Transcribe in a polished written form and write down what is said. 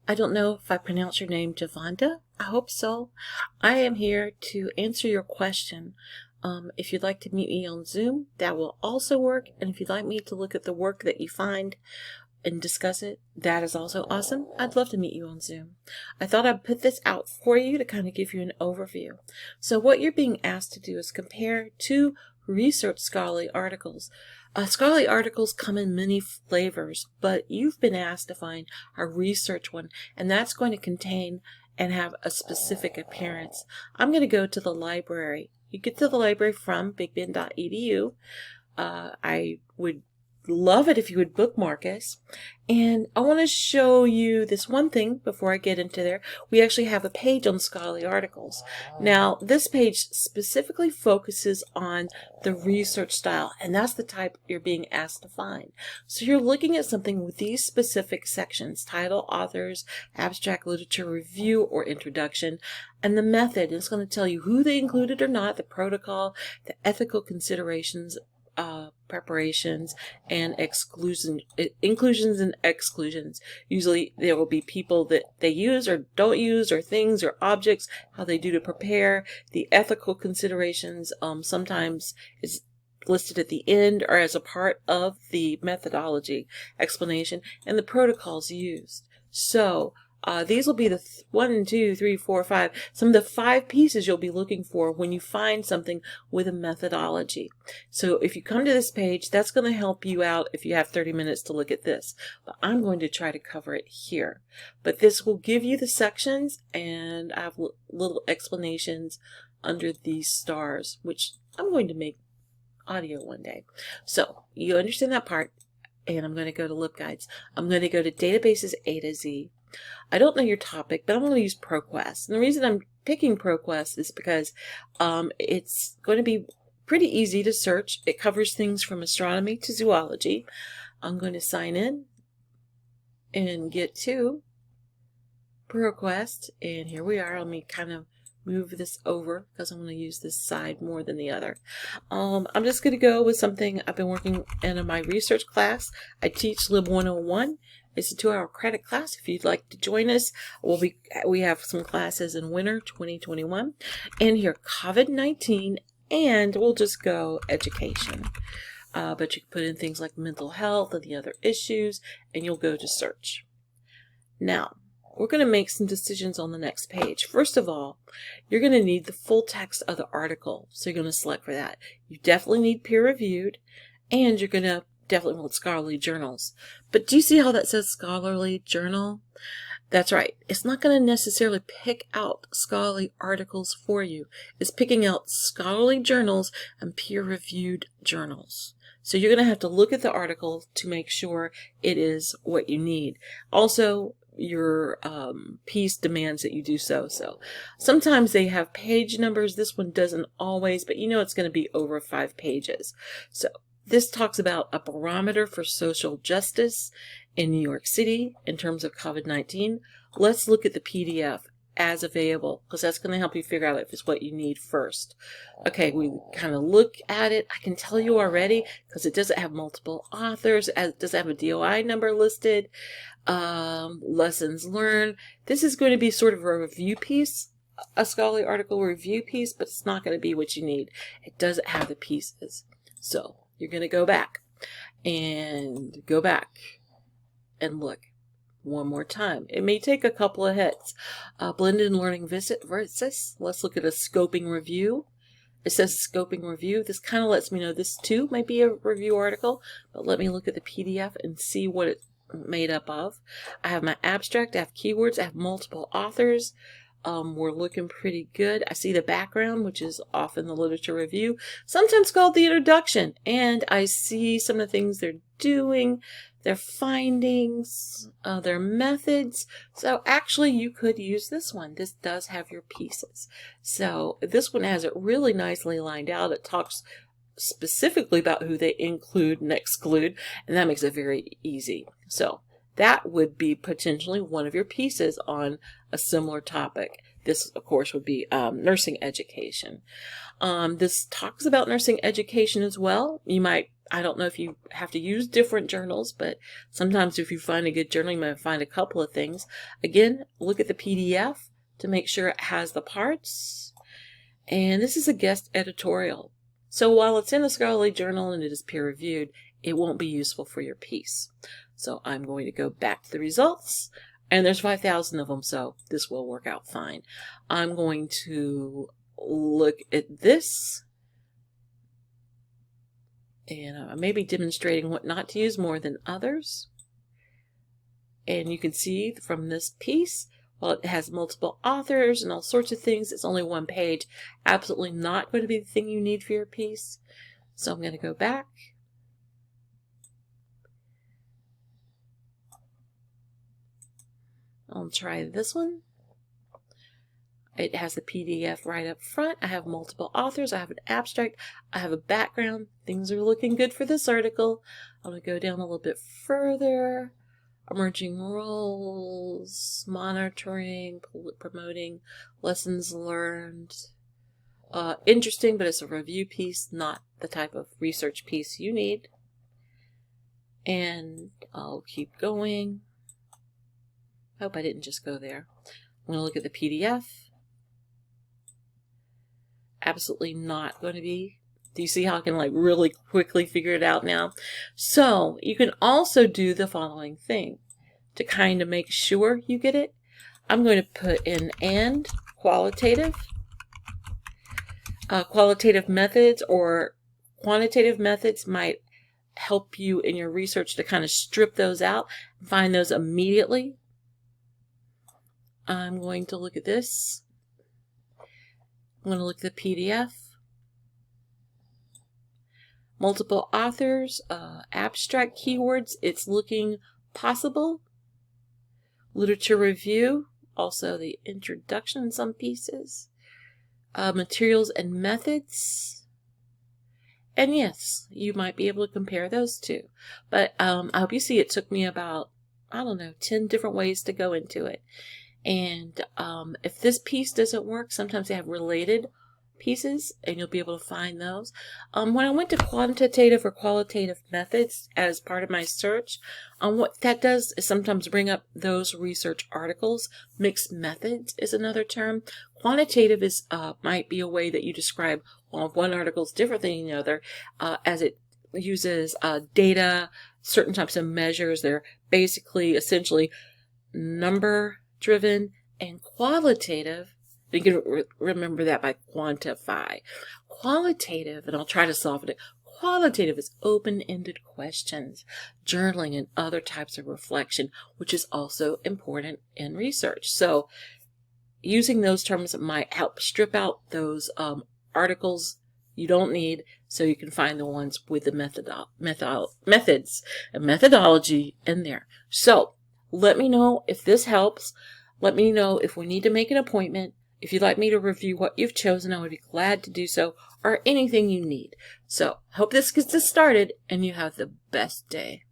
I don't know if I pronounced your name Javonda. I hope so. I am here to answer your question. If you'd like to meet me on Zoom, that will also work. And if you'd like me to look at the work that you find and discuss it, that is also awesome. I'd love to meet you on Zoom. I thought I'd put this out for you to kind of give you an overview. So what you're being asked to do is compare two research scholarly articles. Scholarly articles come in many flavors, but you've been asked to find a research one, and that's going to contain and have a specific appearance. I'm going to go to the library. You get to the library from bigbend.edu. I would love it if you would bookmark us. And I want to show you this one thing before I get into there. We actually have a page on scholarly articles. Now, this page specifically focuses on the research style, and that's the type you're being asked to find. So you're looking at something with these specific sections: title, authors, abstract, literature review or introduction, and the method. It's going to tell you who they included or not, the protocol, the ethical considerations, preparations, and inclusions and exclusions. Usually there will be people that they use or don't use, or things or objects, how they do to prepare. The ethical considerations sometimes is listed at the end or as a part of the methodology explanation, and the protocols used. So these will be the 1, 2, 3, 4, 5, some of the 5 pieces you'll be looking for when you find something with a methodology. So if you come to this page, that's going to help you out if you have 30 minutes to look at this. But I'm going to try to cover it here. But this will give you the sections, and I have little explanations under these stars, which I'm going to make audio one day. So you understand that part, and I'm going to go to LibGuides. I'm going to go to databases A to Z. I don't know your topic, but I'm going to use Proquest. And the reason I'm picking Proquest is because it's going to be pretty easy to search. It covers things from astronomy to zoology. I'm going to sign in and get to Proquest. And here we are. Let me kind of move this over because I'm going to use this side more than the other. I'm just going to go with something I've been working in my research class. I teach Lib 101. It's a 2-hour credit class. If you'd like to join us, we have some classes in winter 2021. And here, COVID-19, and we'll just go education. But you can put in things like mental health and the other issues, and you'll go to search. Now, we're going to make some decisions on the next page. First of all, you're going to need the full text of the article. So you're going to select for that. You definitely need peer-reviewed, and you're going to definitely want scholarly journals. But do you see how that says scholarly journal? That's right. It's not going to necessarily pick out scholarly articles for you. It's picking out scholarly journals and peer-reviewed journals. So you're going to have to look at the article to make sure it is what you need. Also, your piece demands that you do so. So sometimes they have page numbers. This one doesn't always, but you know it's going to be over 5 pages. So this talks about a barometer for social justice in New York City in terms of COVID-19. Let's look at the PDF as available, because that's going to help you figure out if it's what you need first. Okay, we kind of look at it. I can tell you already, because it doesn't have multiple authors, it doesn't have a DOI number listed, lessons learned. This is going to be sort of a review piece, a scholarly article review piece, but it's not going to be what you need. It doesn't have the pieces. So you're going to go back and look one more time. It may take a couple of hits. Blended learning versus. Let's look at a scoping review. It says scoping review. This kind of lets me know this too might be a review article, but let me look at the PDF and see what it's made up of. I have my abstract, I have keywords, I have multiple authors. We're looking pretty good. I see the background, which is often the literature review, sometimes called the introduction. And I see some of the things they're doing, their findings, their methods. So actually you could use this one. This does have your pieces. So this one has it really nicely lined out. It talks specifically about who they include and exclude, and that makes it very easy. So that would be potentially one of your pieces on a similar topic. This, of course, would be nursing education. This talks about nursing education as well. You might, I don't know if you have to use different journals, but sometimes if you find a good journal, you might find a couple of things. Again, look at the PDF to make sure it has the parts. And this is a guest editorial. So while it's in a scholarly journal and it is peer-reviewed, it won't be useful for your piece. So I'm going to go back to the results. And there's 5,000 of them, so this will work out fine. I'm going to look at this. And I may be demonstrating what not to use more than others. And you can see from this piece, while it has multiple authors and all sorts of things, it's only one page. Absolutely not going to be the thing you need for your piece. So I'm going to go back. I'll try this one. It has the PDF right up front. I have multiple authors. I have an abstract. I have a background. Things are looking good for this article. I'm going to go down a little bit further. Emerging roles, monitoring, promoting, lessons learned. Interesting, but it's a review piece, not the type of research piece you need. And I'll keep going. I hope I didn't just go there. I'm going to look at the PDF. Absolutely not going to be. Do you see how I can like really quickly figure it out now? So you can also do the following thing to kind of make sure you get it. I'm going to put in and qualitative. Qualitative methods or quantitative methods might help you in your research to kind of strip those out and find those immediately. I'm going to look at this. I'm going to look at the PDF. Multiple authors, abstract keywords, it's looking possible. Literature review, also the introduction in some pieces. Materials and methods. And yes, you might be able to compare those two. But I hope you see it took me about, 10 different ways to go into it. And if this piece doesn't work, sometimes they have related pieces and you'll be able to find those. When I went to quantitative or qualitative methods as part of my search, what that does is sometimes bring up those research articles. Mixed methods is another term. Quantitative is might be a way that you describe one article is different than the other, as it uses data, certain types of measures. They're basically essentially number driven, and qualitative. You can remember that by quantify. Qualitative, and I'll try to solve it. Qualitative is open-ended questions, journaling, and other types of reflection, which is also important in research. So using those terms might help strip out those articles you don't need so you can find the ones with the methods and methodology in there. So let me know if this helps. Let me know if we need to make an appointment. If you'd like me to review what you've chosen, I would be glad to do so, or anything you need. So, hope this gets us started, and you have the best day.